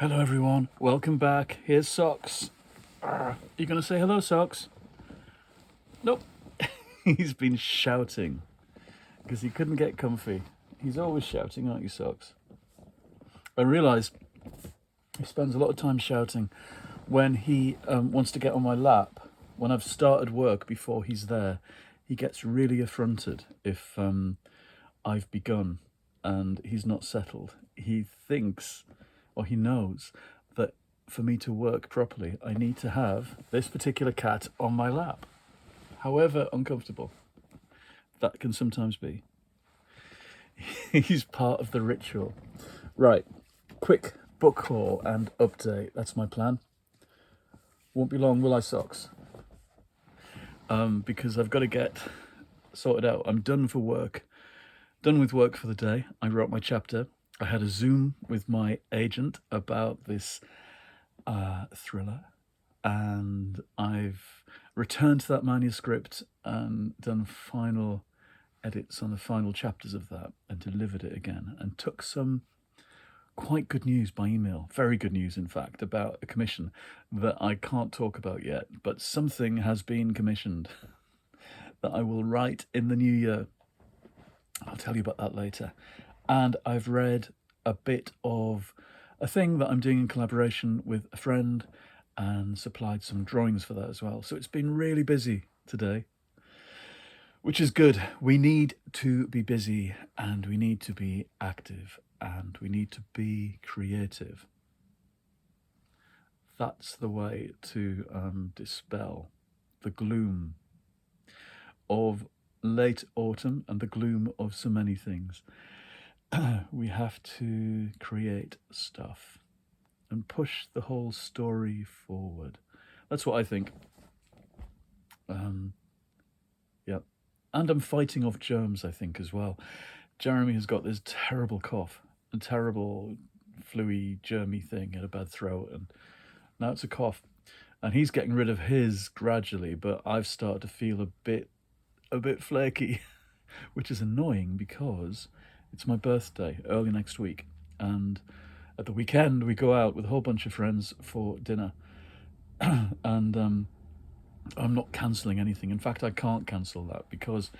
Hello everyone, welcome back. Here's Socks. You gonna say hello, Socks? Nope. He's been shouting because he couldn't get comfy. He's always shouting, aren't you, Socks? I realise he spends a lot of time shouting when he wants to get on my lap. When I've started work before he's there, he gets really affronted if I've begun and he's not settled. He thinks, or he knows, that for me to work properly, I need to have this particular cat on my lap, however uncomfortable that can sometimes be. He's part of the ritual. Right, quick book haul and update. That's my plan. Won't be long, will I, Socks? Because I've got to get sorted out. I'm done for work. Done with work for the day. I wrote my chapter. I had a Zoom with my agent about this thriller, and I've returned to that manuscript and done final edits on the final chapters of that and delivered it again, and took some quite good news by email, very good news in fact, about a commission that I can't talk about yet, but something has been commissioned that I will write in the new year. I'll tell you about that later. And I've read a bit of a thing that I'm doing in collaboration with a friend and supplied some drawings for that as well. So it's been really busy today, which is good. We need to be busy and we need to be active and we need to be creative. That's the way to dispel the gloom of late autumn and the gloom of so many things. We have to create stuff and push the whole story forward. That's what I think. Yeah. And I'm fighting off germs, I think, as well. Jeremy has got this terrible cough, a terrible fluey, germy thing and a bad throat, and now it's a cough. And he's getting rid of his gradually, but I've started to feel a bit flaky, which is annoying because it's my birthday early next week, and at the weekend we go out with a whole bunch of friends for dinner. And I'm not cancelling anything. In fact, I can't cancel that because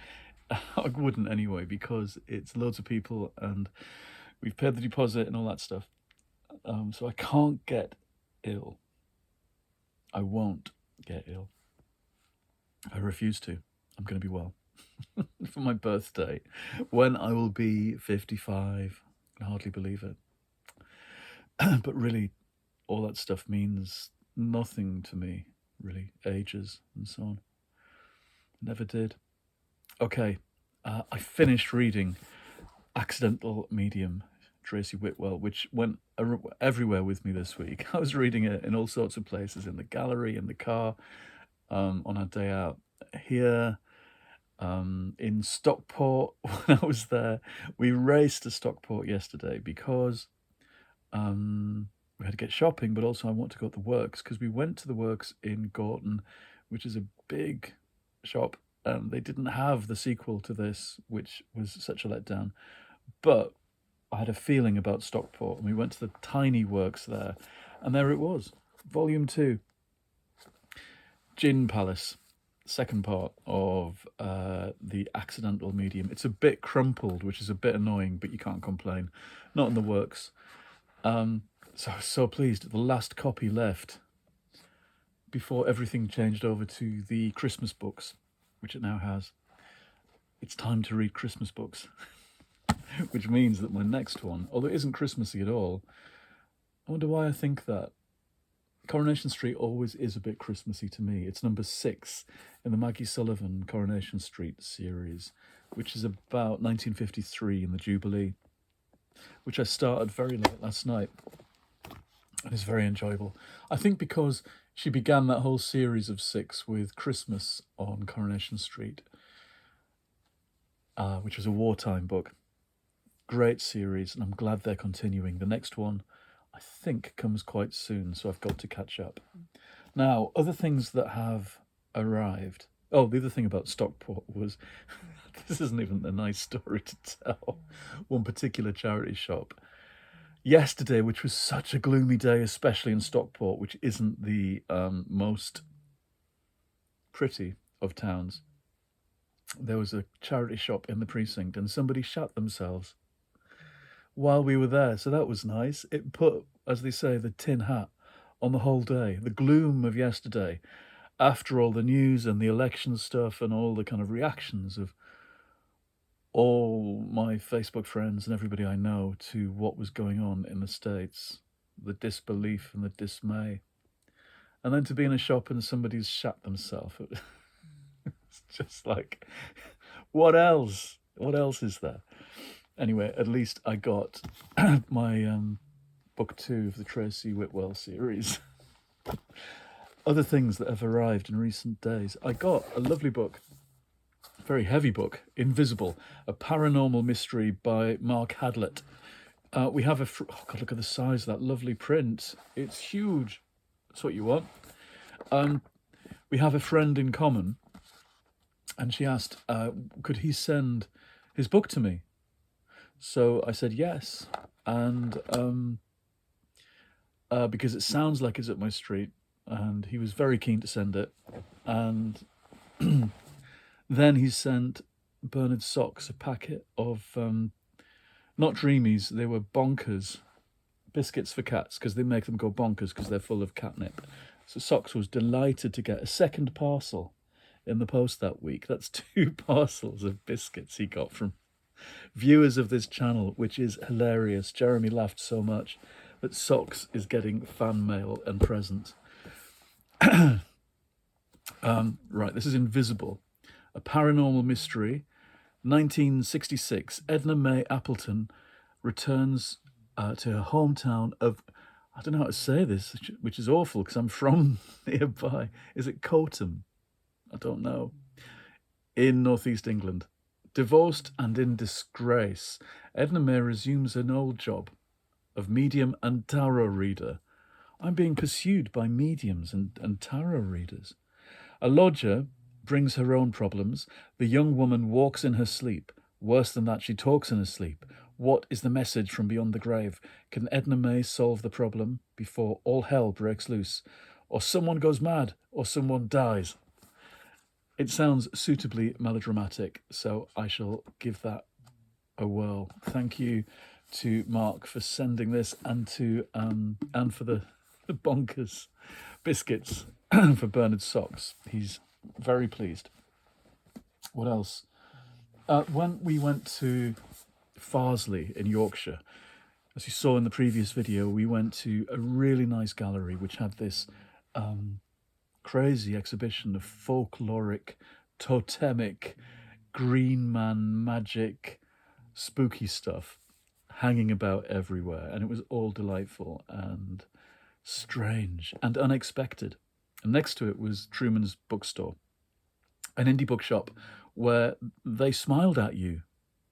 I wouldn't anyway, because it's loads of people and we've paid the deposit and all that stuff. So I can't get ill. I won't get ill. I refuse to. I'm going to be well for my birthday, when I will be 55. I can hardly believe it. But really, all that stuff means nothing to me, really. Ages and so on. Never did. Okay, I finished reading Accidental Medium, Tracy Whitwell, which went everywhere with me this week. I was reading it in all sorts of places, in the gallery, in the car, on our day out here, in Stockport when I was there. We raced to Stockport yesterday because we had to get shopping, but also I want to go to the Works, because we went to the Works in Gorton, which is a big shop, and they didn't have the sequel to this, which was such a letdown. But I had a feeling about Stockport, and we went to the tiny Works there, and there it was, Volume 2, Gin Palace, second part of the Accidental Medium. It's a bit crumpled, which is a bit annoying, but you can't complain. Not in the Works. So I was so pleased. The last copy left before everything changed over to the Christmas books, which it now has. It's time to read Christmas books, which means that my next one, although it isn't Christmassy at all, I wonder why I think that. Coronation Street always is a bit Christmassy to me. It's number 6 in the Maggie Sullivan Coronation Street series, which is about 1953 in the Jubilee, which I started very late last night. And it's very enjoyable. I think because she began that whole series of 6 with Christmas on Coronation Street, which was a wartime book. Great series, and I'm glad they're continuing. The next one, I think, comes quite soon, so I've got to catch up. Now, other things that have arrived. Oh, the other thing about Stockport was, this isn't even a nice story to tell. One particular charity shop yesterday, which was such a gloomy day, especially in Stockport, which isn't the most pretty of towns, there was a charity shop in the precinct and somebody shot themselves while we were there. So that was nice. It put, as they say, the tin hat on the whole day. The gloom of yesterday, after all the news and the election stuff and all the kind of reactions of all my Facebook friends and everybody I know to what was going on in the States, the disbelief and the dismay. And then to be in a shop and somebody's shot themselves. It's just like, what else? What else is there? Anyway, at least I got my book 2 of the Tracy Whitwell series. Other things that have arrived in recent days. I got a lovely book, very heavy book, Invisible, a paranormal mystery by Mark Hadlett. We have oh God, look at the size of that lovely print. It's huge. That's what you want. We have a friend in common, and she asked, could he send his book to me? So I said yes, and because it sounds like it's up my street, and he was very keen to send it. And then he sent Bernard Socks a packet of not Dreamies, they were Bonkers biscuits for cats, because they make them go bonkers because they're full of catnip. So Socks was delighted to get a second parcel in the post that week. That's 2 parcels of biscuits he got from viewers of this channel, which is hilarious. Jeremy laughed so much that Socks is getting fan mail and presents. Right, this is Invisible, a paranormal mystery. 1966, Edna Mae Appleton returns to her hometown of, I don't know how to say this, which is awful because I'm from nearby. Is it Cotham? I don't know. In northeast England. Divorced and in disgrace, Edna Mae resumes an old job of medium and tarot reader. I'm being pursued by mediums and tarot readers. A lodger brings her own problems. The young woman walks in her sleep. Worse than that, she talks in her sleep. What is the message from beyond the grave? Can Edna Mae solve the problem before all hell breaks loose? Or someone goes mad, or someone dies? It sounds suitably melodramatic, so I shall give that a whirl. Thank you to Mark for sending this, and to and for the bonkers biscuits for Bernard Socks. He's very pleased. What else? When we went to Farsley in Yorkshire, as you saw in the previous video, we went to a really nice gallery which had this crazy exhibition of folkloric, totemic, green man magic, spooky stuff hanging about everywhere, and it was all delightful and strange and unexpected. And next to it was Truman's bookstore, an indie bookshop where they smiled at you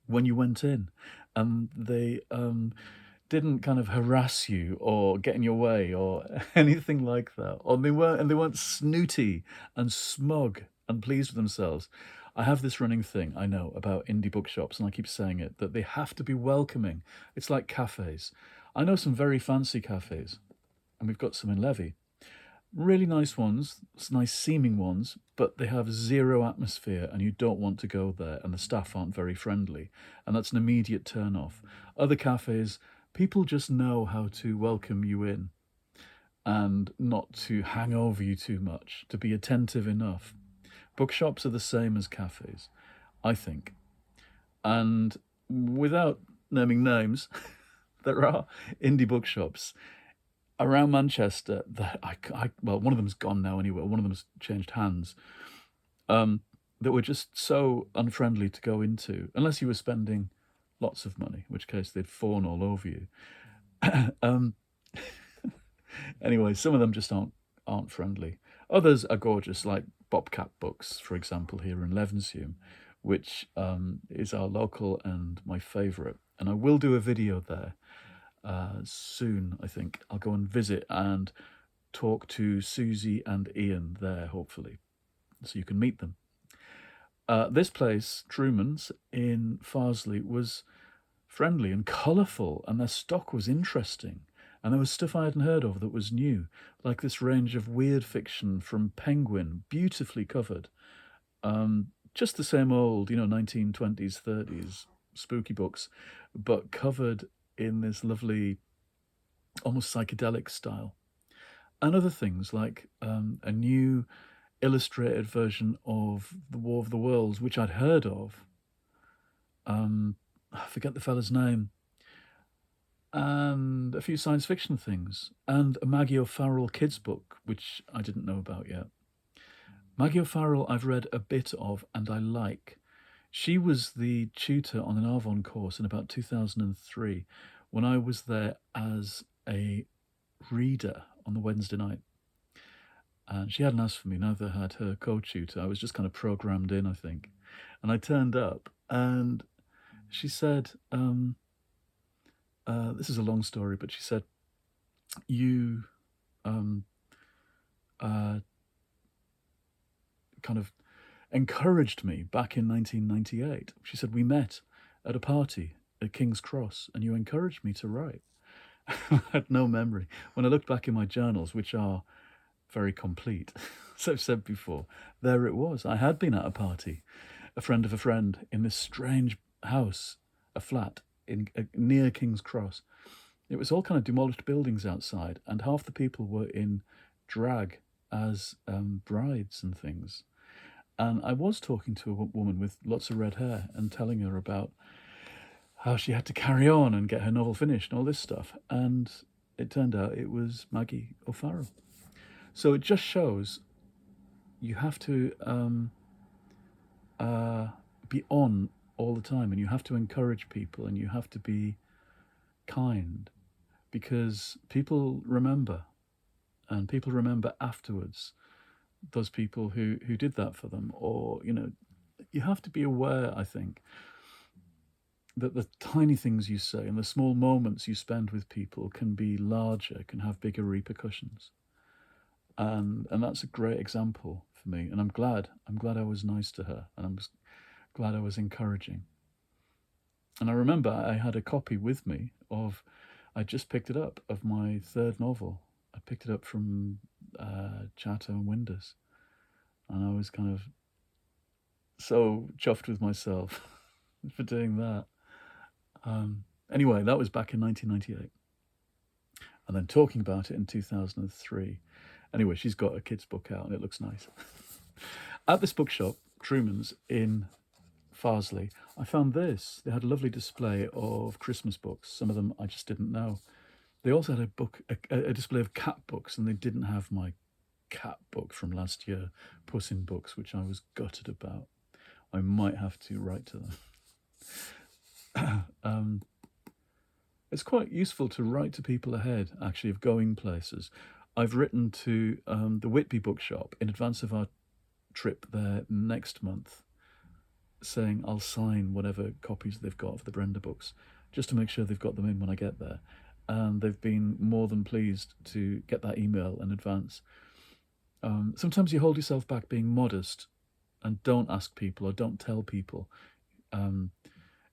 when you went in, and they didn't kind of harass you or get in your way or anything like that. Or they weren't snooty and smug and pleased with themselves. I have this running thing, I know, about indie bookshops, and I keep saying it, that they have to be welcoming. It's like cafes. I know some very fancy cafes, and we've got some in Levy. Really nice ones, nice seeming ones, but they have zero atmosphere and you don't want to go there, and the staff aren't very friendly, and that's an immediate turn off. Other cafes, people just know how to welcome you in and not to hang over you too much, to be attentive enough. Bookshops are the same as cafes, I think. And without naming names, there are indie bookshops around Manchester that well, one of them's gone now anyway, one of them's changed hands, that were just so unfriendly to go into, unless you were spending lots of money, in which case they'd fawn all over you. Anyway, some of them just aren't friendly. Others are gorgeous, like Bobcat Books, for example, here in Levenshulme, which is our local and my favourite. And I will do a video there soon, I think. I'll go and visit and talk to Susie and Ian there, hopefully, so you can meet them. This place, Truman's in Farsley, was friendly and colourful, and their stock was interesting. And there was stuff I hadn't heard of that was new, like this range of weird fiction from Penguin, beautifully covered. Just the same old, 1920s, 30s spooky books, but covered in this lovely, almost psychedelic style. And other things like a new illustrated version of The War of the Worlds, which I'd heard of. I forget the fella's name. And a few science fiction things. And a Maggie O'Farrell kids book, which I didn't know about yet. Maggie O'Farrell I've read a bit of and I like. She was the tutor on an Arvon course in about 2003 when I was there as a reader on the Wednesday night. And she hadn't asked for me, neither had her co-tutor. I was just kind of programmed in, I think. And I turned up and she said, this is a long story, but she said, you kind of encouraged me back in 1998. She said, we met at a party at King's Cross and you encouraged me to write. I had no memory. When I looked back in my journals, which are very complete, as I've said before, there it was. I had been at a party, a friend of a friend, in this strange house, a flat near King's Cross. It was all kind of demolished buildings outside, and half the people were in drag as brides and things. And I was talking to a woman with lots of red hair and telling her about how she had to carry on and get her novel finished and all this stuff. And it turned out it was Maggie O'Farrell. So it just shows you have to be on all the time, and you have to encourage people, and you have to be kind, because people remember, and people remember afterwards those people who did that for them. Or, you have to be aware, I think, that the tiny things you say and the small moments you spend with people can be larger, can have bigger repercussions. And that's a great example for me. And I'm glad I was nice to her, and I'm glad I was encouraging. And I remember I had a copy with me I just picked it up, of my third novel. I picked it up from Chatto and Windus. And I was kind of so chuffed with myself for doing that. Anyway, that was back in 1998. And then talking about it in 2003. Anyway, she's got a kid's book out and it looks nice. At this bookshop, Truman's in Farsley, I found this. They had a lovely display of Christmas books. Some of them I just didn't know. They also had a display of cat books, and they didn't have my cat book from last year, Puss in Books, which I was gutted about. I might have to write to them. It's quite useful to write to people ahead, actually, of going places. I've written to the Whitby bookshop in advance of our trip there next month, saying I'll sign whatever copies they've got of the Brenda books, just to make sure they've got them in when I get there. And they've been more than pleased to get that email in advance. Sometimes you hold yourself back being modest and don't ask people or don't tell people.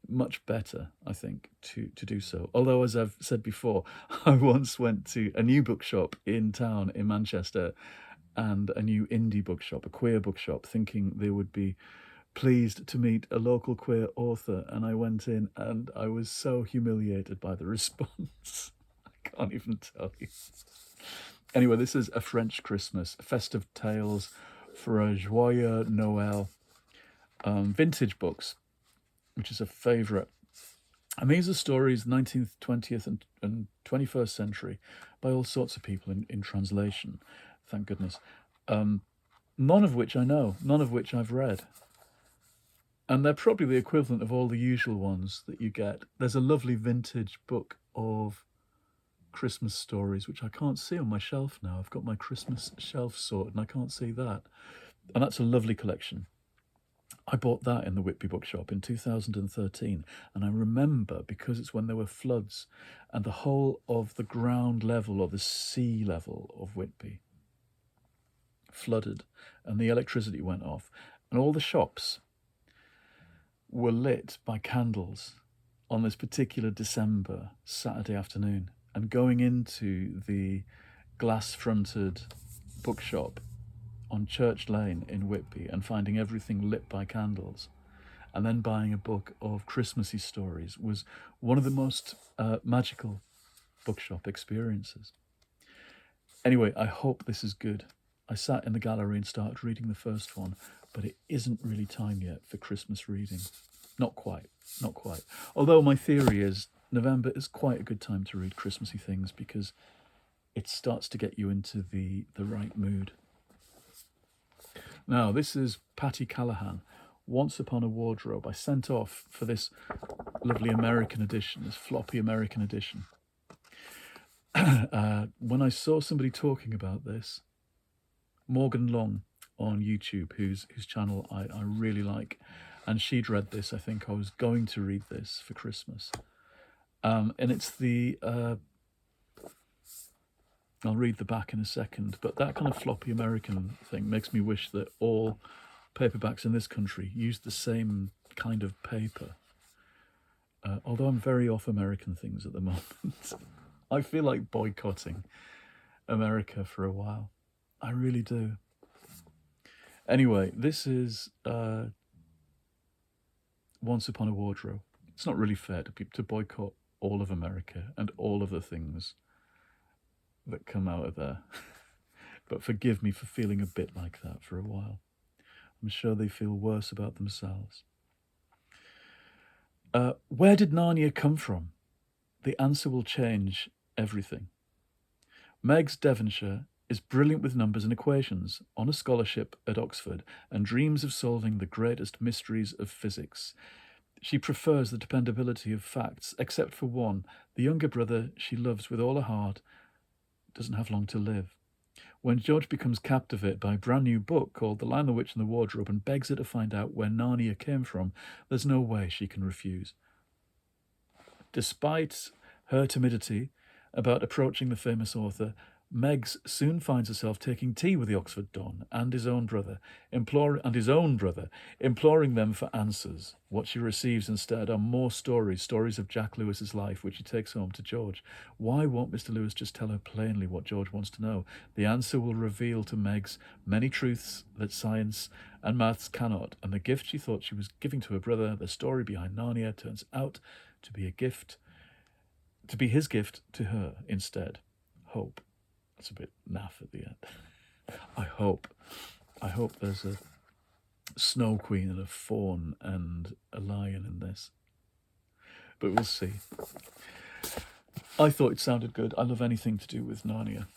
Much better, I think, to do so. Although, as I've said before, I once went to a new bookshop in town in Manchester and a new indie bookshop, a queer bookshop, thinking they would be pleased to meet a local queer author. And I went in and I was so humiliated by the response. I can't even tell you. Anyway, this is A French Christmas, Festive Tales for a Joyeux Noël. Vintage books, which is a favourite. And these are stories 19th, 20th and 21st century by all sorts of people in translation, thank goodness. None of which I know, none of which I've read. And they're probably the equivalent of all the usual ones that you get. There's a lovely vintage book of Christmas stories, which I can't see on my shelf now. I've got my Christmas shelf sorted and I can't see that. And that's a lovely collection. I bought that in the Whitby bookshop in 2013, and I remember, because it's when there were floods and the whole of the ground level or the sea level of Whitby flooded and the electricity went off and all the shops were lit by candles, on this particular December Saturday afternoon and going into the glass-fronted bookshop on Church Lane in Whitby and finding everything lit by candles and then buying a book of Christmassy stories was one of the most magical bookshop experiences. Anyway, I hope this is good. I sat in the gallery and started reading the first one, but it isn't really time yet for Christmas reading. Not quite. Although my theory is November is quite a good time to read Christmassy things because it starts to get you into the right mood. Now, this is Patty Callahan, Once Upon a Wardrobe. I sent off for this lovely American edition, this floppy American edition. When I saw somebody talking about this, Morgan Long on YouTube, whose channel I really like, and she'd read this, I think I was going to read this for Christmas. And it's the... I'll read the back in a second, but that kind of floppy American thing makes me wish that all paperbacks in this country used the same kind of paper. Although I'm very off American things at the moment. I feel like boycotting America for a while. I really do. Anyway, this is Once Upon a Wardrobe. It's not really fair to boycott all of America and all of the things that come out of there. But forgive me for feeling a bit like that for a while. I'm sure they feel worse about themselves. Where did Narnia come from? The answer will change everything. Meg's Devonshire is brilliant with numbers and equations, on a scholarship at Oxford, and dreams of solving the greatest mysteries of physics. She prefers the dependability of facts, except for one. The younger brother she loves with all her heart doesn't have long to live. When George becomes captivated by a brand new book called The Lion, the Witch and the Wardrobe and begs her to find out where Narnia came from, there's no way she can refuse. Despite her timidity about approaching the famous author, Meggs soon finds herself taking tea with the Oxford Don and his own brother, imploring them for answers. What she receives instead are more stories of Jack Lewis's life, which she takes home to George. Why won't Mr. Lewis just tell her plainly what George wants to know? The answer will reveal to Meggs many truths that science and maths cannot, and the gift she thought she was giving to her brother, the story behind Narnia, turns out to be his gift to her instead. Hope. It's a bit naff at the end. I hope there's a snow queen and a fawn and a lion in this. But we'll see. I thought it sounded good. I love anything to do with Narnia.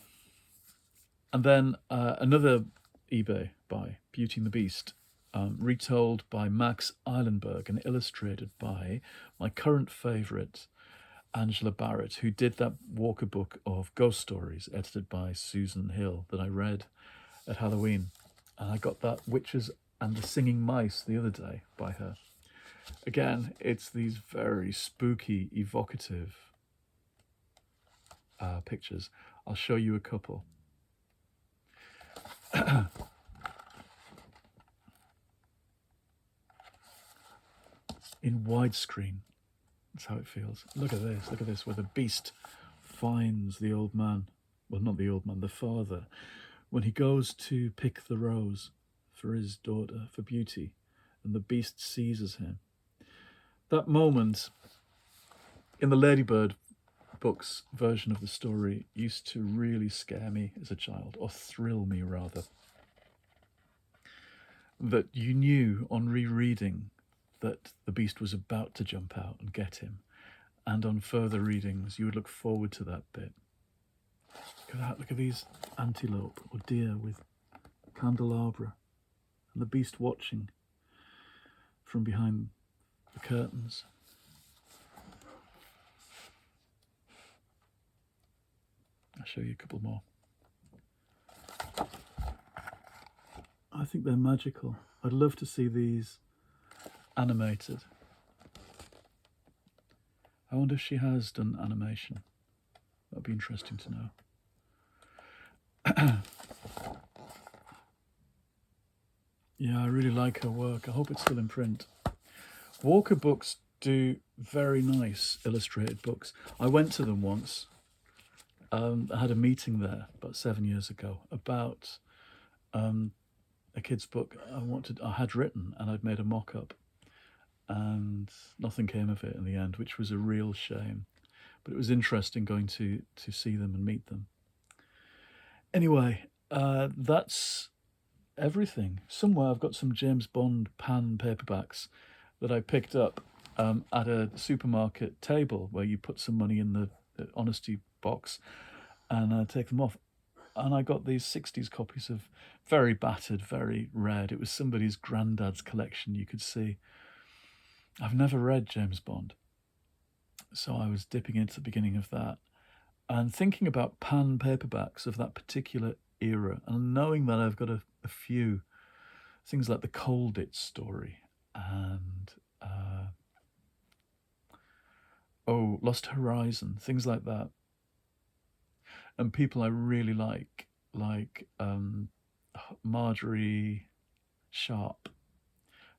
And then another eBay buy, Beauty and the Beast, retold by Max Eilenberg and illustrated by my current favourite, Angela Barrett, who did that Walker book of ghost stories edited by Susan Hill that I read at Halloween. And I got that Witches and the Singing Mice the other day by her. Again, it's these very spooky, evocative pictures. I'll show you a couple. In widescreen. That's how it feels. Look at this, where the beast finds the old man, well, not the old man, the father, when he goes to pick the rose for his daughter, for Beauty, and the beast seizes him. That moment in the Ladybird books version of the story used to really scare me as a child, or thrill me rather. That you knew on rereading that the beast was about to jump out and get him. And on further readings, you would look forward to that bit. Look at that, look at these antelope or deer with candelabra. And the beast watching from behind the curtains. I'll show you a couple more. I think they're magical. I'd love to see these animated. I wonder if she has done animation. That'd be interesting to know. Yeah, I really like her work. I hope it's still in print. Walker Books do very nice illustrated books. I went to them once. I had a meeting there about 7 years ago about a kid's book I had written, and I'd made a mock-up, and nothing came of it in the end, which was a real shame. But it was interesting going to see them and meet them. Anyway, that's everything. Somewhere I've got some James Bond pan paperbacks that I picked up at a supermarket table where you put some money in the honesty box and take them off. And I got these 60s copies of very battered, very red. It was somebody's granddad's collection, you could see. I've never read James Bond, so I was dipping into the beginning of that and thinking about pan paperbacks of that particular era, and knowing that I've got a few things like the Colditz story and Lost Horizon, things like that, and people I really like Marjorie Sharp,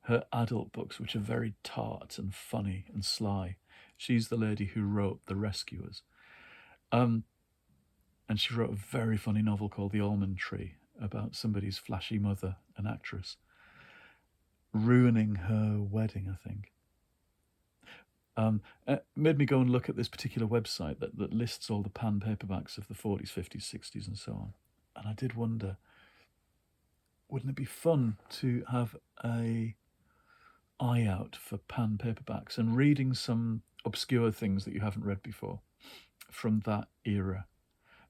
her adult books, which are very tart and funny and sly. She's the lady who wrote The Rescuers. And she wrote a very funny novel called The Almond Tree about somebody's flashy mother, an actress, ruining her wedding, I think. It made me go and look at this particular website that lists all the pan paperbacks of the 40s, 50s, 60s, and so on. And I did wonder, wouldn't it be fun to have a eye out for pan paperbacks and reading some obscure things that you haven't read before from that era?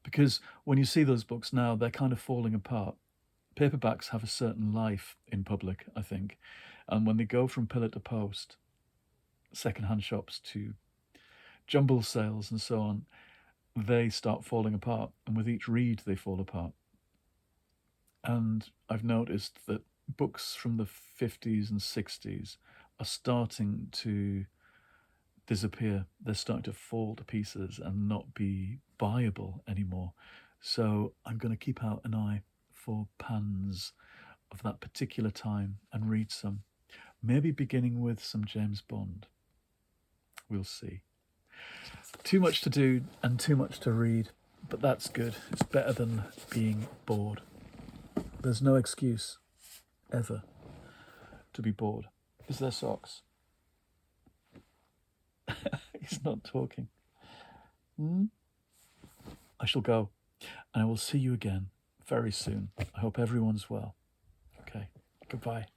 Because when you see those books now, they're kind of falling apart. Paperbacks have a certain life in public, I think. And when they go from pillar to post, second-hand shops to jumble sales and so on, they start falling apart. And with each read, they fall apart. And I've noticed that books from the 50s and 60s are starting to disappear. They're starting to fall to pieces and not be buyable anymore. So I'm going to keep out an eye for pans of that particular time and read some. Maybe beginning with some James Bond. We'll see. Too much to do and too much to read, but that's good. It's better than being bored. There's no excuse, ever, to be bored. Is there, Socks? He's not talking. I shall go, and I will see you again very soon. I hope everyone's well. Okay, goodbye.